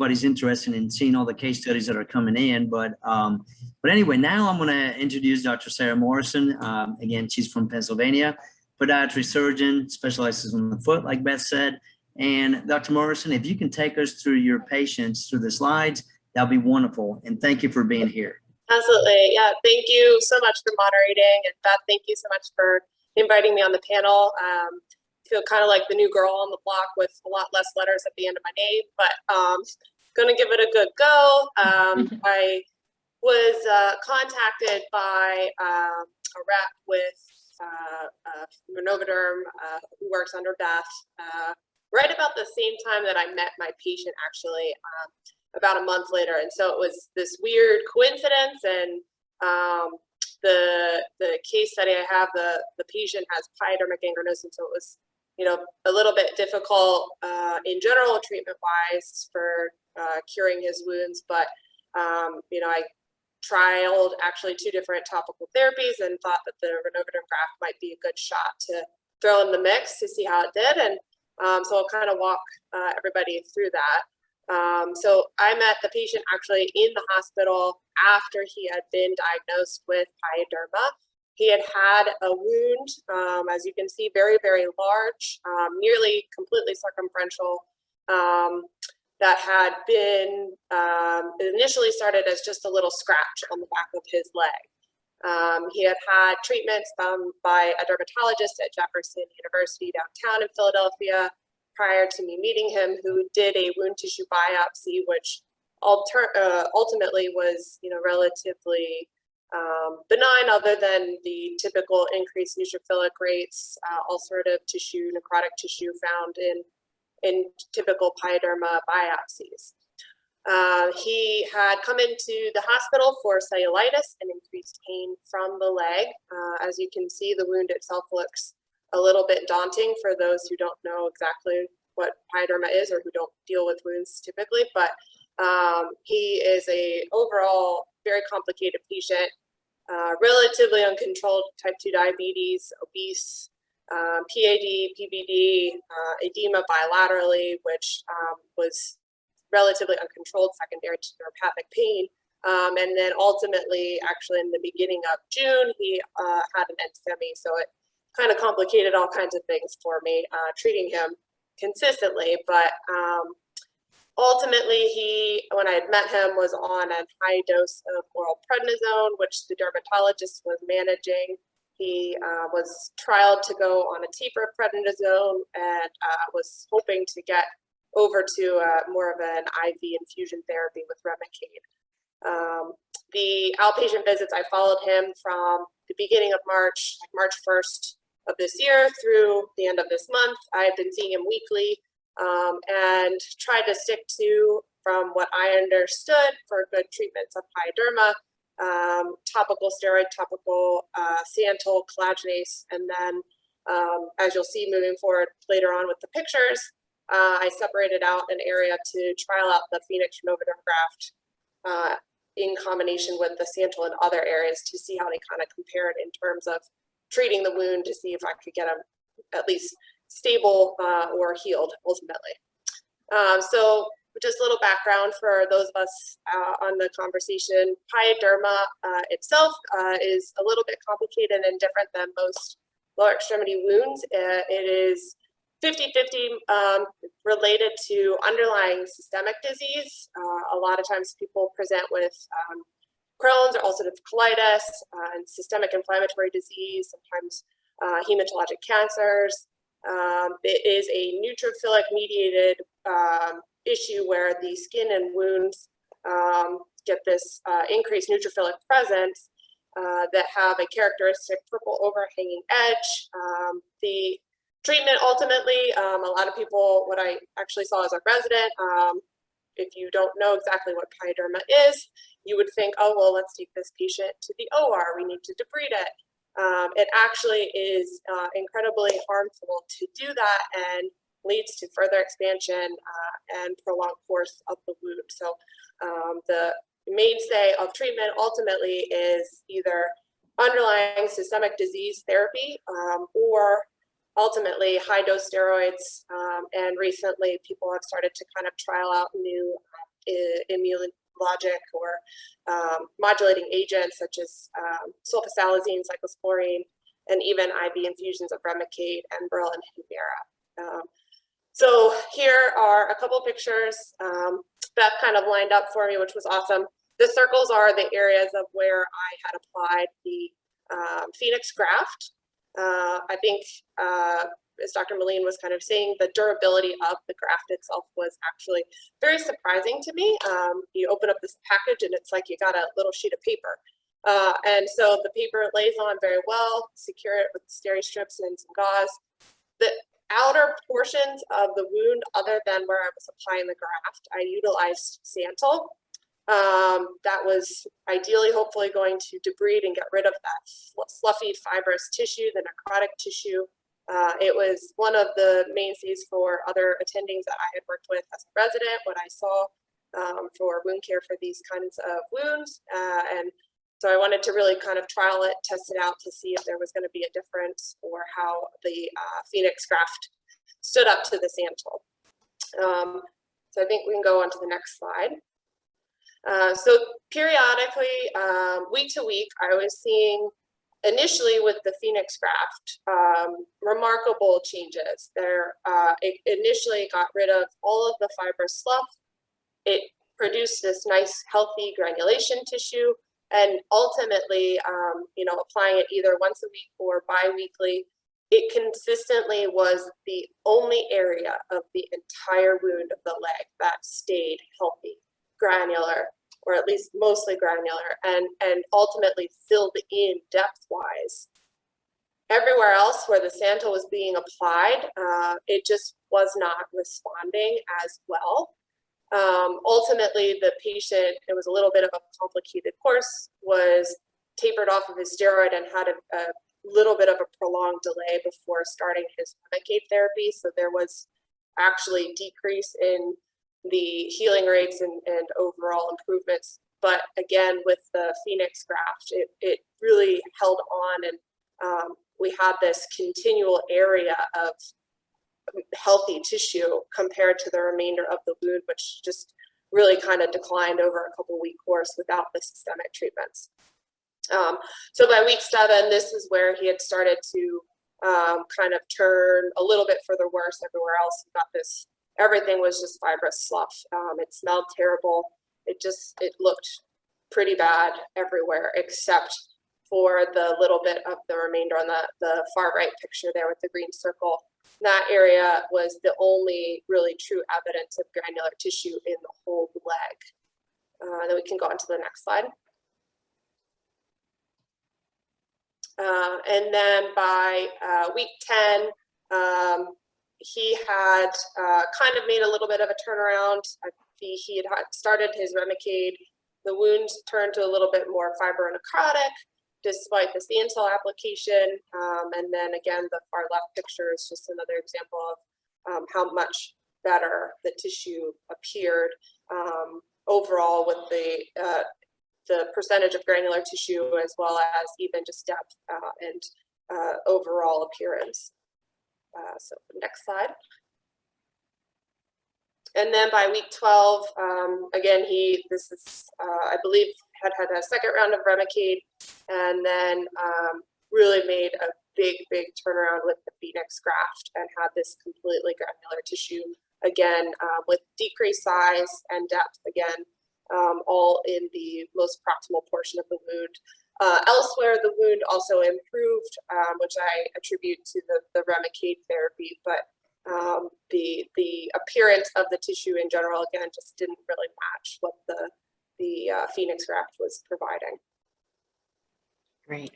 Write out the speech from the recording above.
everybody's interested in seeing all the case studies that are coming in. But anyway, now I'm going to introduce Dr. Sarah Morrison. Again, she's from Pennsylvania, podiatry surgeon, specializes on the foot, like Beth said. And Dr. Morrison, if you can take us through your patients through the slides, that'll be wonderful. And thank you for being here. Absolutely. Yeah. Thank you so much for moderating. And Beth, thank you so much for inviting me on the panel. I feel kind of like the new girl on the block with a lot less letters at the end of my name, but going to give it a good go. I was contacted by a rep with Pyroderma who works under Beth right about the same time that I met my patient, actually, about a month later. And so it was this weird coincidence. And the case study I have, the patient has Pyroderma gangrenosum, so it was, you know, a little bit difficult in general treatment-wise for curing his wounds. But you know, I trialed actually 2 different topical therapies and thought that the Pyroderma graft might be a good shot to throw in the mix to see how it did. And so I'll kind of walk everybody through that. So I met the patient actually in the hospital after he had been diagnosed with Pyroderma. He had had a wound, as you can see, very, very large, nearly completely circumferential, that had been initially started as just a little scratch on the back of his leg. He had had treatments by a dermatologist at Jefferson University downtown in Philadelphia prior to me meeting him, who did a wound tissue biopsy, which ultimately was, you know, relatively benign, other than the typical increased neutrophilic rates, ulcerative tissue, necrotic tissue found in typical Pyroderma biopsies. He had come into the hospital for cellulitis and increased pain from the leg. As you can see, the wound itself looks a little bit daunting for those who don't know exactly what Pyroderma is or who don't deal with wounds typically, but he is a overall very complicated patient, relatively uncontrolled type 2 diabetes, obese, PAD, PBD, edema bilaterally, which was relatively uncontrolled secondary to neuropathic pain. And then ultimately, actually in the beginning of June, he had an NSTEMI, so it kind of complicated all kinds of things for me, treating him consistently. But ultimately, he, when I had met him, was on a high dose of oral prednisone, which the dermatologist was managing. He was trialed to go on a taper prednisone and was hoping to get over to more of an IV infusion therapy with Remicade. The outpatient visits, I followed him from the beginning of March, like March 1st of this year through the end of this month. I had been seeing him weekly and tried to stick to, from what I understood, for good treatments of Pyroderma, topical steroid, topical Santal, collagenase, and then as you'll see moving forward later on with the pictures, I separated out an area to trial out the Phoenix Pyroderma graft in combination with the Santal and other areas to see how they kind of compared in terms of treating the wound, to see if I could get them at least stable or healed ultimately. So just a little background for those of us on the conversation. Pyroderma itself is a little bit complicated and different than most lower extremity wounds. It is 50-50 related to underlying systemic disease. A lot of times people present with Crohn's or ulcerative colitis and systemic inflammatory disease, sometimes hematologic cancers. It is a neutrophilic mediated issue where the skin and wounds get this increased neutrophilic presence that have a characteristic purple overhanging edge. The treatment ultimately, a lot of people, what I actually saw as a resident, if you don't know exactly what Pyroderma is, you would think, oh, well, let's take this patient to the OR. We need to debride it. It actually is incredibly harmful to do that and leads to further expansion and prolonged course of the wound. So the mainstay of treatment ultimately is either underlying systemic disease therapy or ultimately high dose steroids. And recently people have started to kind of trial out new immunologic or modulating agents such as sulfasalazine, cyclosporine, and even IV infusions of Remicade and Brill and Humira. So here are a couple pictures. Beth kind of lined up for me, which was awesome. The circles are the areas of where I had applied the Phoenix graft. I think, as Dr. Moline was kind of saying, the durability of the graft itself was actually very surprising to me. You open up this package and it's like you got a little sheet of paper. And so the paper lays on very well, secure it with steri strips and some gauze. The outer portions of the wound, other than where I was applying the graft, I utilized Santal. That was ideally, hopefully, going to debride and get rid of that fluffy fibrous tissue, the necrotic tissue. It was one of the mainstays for other attendings that I had worked with as a resident, what I saw for wound care for these kinds of wounds. And so I wanted to really kind of trial it, test it out to see if there was going to be a difference or how the Phoenix graft stood up to the Santal. So I think we can go on to the next slide. So periodically, week to week, I was seeing initially with the Phoenix graft, remarkable changes. It initially got rid of all of the fibrous slough. It produced this nice, healthy granulation tissue, and ultimately, applying it either once a week or bi-weekly, it consistently was the only area of the entire wound of the leg that stayed healthy, granular, or at least mostly granular, and ultimately filled in depth-wise. Everywhere else where the Santal was being applied, it just was not responding as well. Ultimately, the patient, it was a little bit of a complicated course, was tapered off of his steroid and had a little bit of a prolonged delay before starting his Remicade therapy. So there was actually decrease in the healing rates and overall improvements. But again, with the Phoenix graft, it really held on, and we had this continual area of healthy tissue compared to the remainder of the wound, which just really kind of declined over a couple-week course without the systemic treatments. So by week 7, this is where he had started to kind of turn a little bit further worse. Everywhere else, he got this, everything was just fibrous slough. It smelled terrible. It looked pretty bad everywhere, except for the little bit of the remainder on the far right picture there with the green circle. That area was the only really true evidence of granular tissue in the whole leg. Then we can go on to the next slide. And then by week 10, he had kind of made a little bit of a turnaround. He had started his Remicade. The wound turned to a little bit more fibronecrotic despite the Santal application. And then again, the far left picture is just another example of how much better the tissue appeared overall with the percentage of granular tissue, as well as even just depth and overall appearance. So next slide. And then by week 12, again, I believe, had a second round of Remicade, and then really made a big turnaround with the Phoenix graft and had this completely granular tissue again with decreased size and depth again, all in the most proximal portion of the wound. Elsewhere, the wound also improved, which I attribute to the Remicade therapy, but the appearance of the tissue in general, again, just didn't really match what the Phoenix graft was providing. Great.